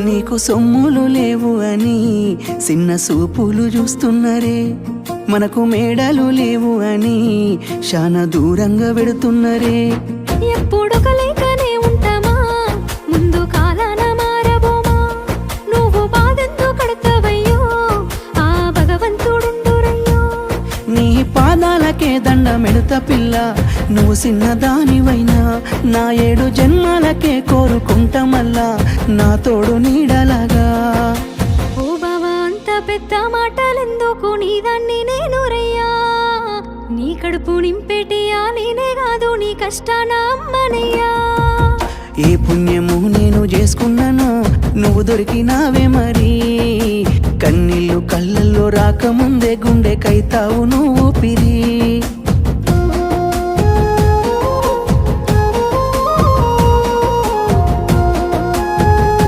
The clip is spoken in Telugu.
నీకు సొమ్ములు లేవు అని చిన్న సూపులు చూస్తున్నరే, మనకు మేడలు లేవు అని శానా దూరంగా పెడుతున్నరే. ఎప్పుడు కలేకనే ఉంటామా, ముందు కాలాన మారబోమా. నువ్వు బాధెందుకు కడతావయ్యో, ఆ భగవంతుడుండురయ్యో. నీ పాదాలకే దండమెడుత పిల్ల, నువ్వు చిన్నదానివైనా నా 7 జన్మాలకే కోరుకుంటా మల్లా నా తోడు నీడలాగా. ఓ బావా అంత పెద్ద మాటలెందుకు, నీదాన్ని నేను రయ్యా. నీ కడుపు నింపేటియా నేనే కాదు, నీ కష్టాన అమ్మనయ్యా. ఏ పుణ్యము నేను చేసుకున్నానో నువ్వు దొరికినావే మరి. కన్నీళ్ళు కళ్ళల్లో రాకముందే గుండె కైతావు నువ్వు పిరి.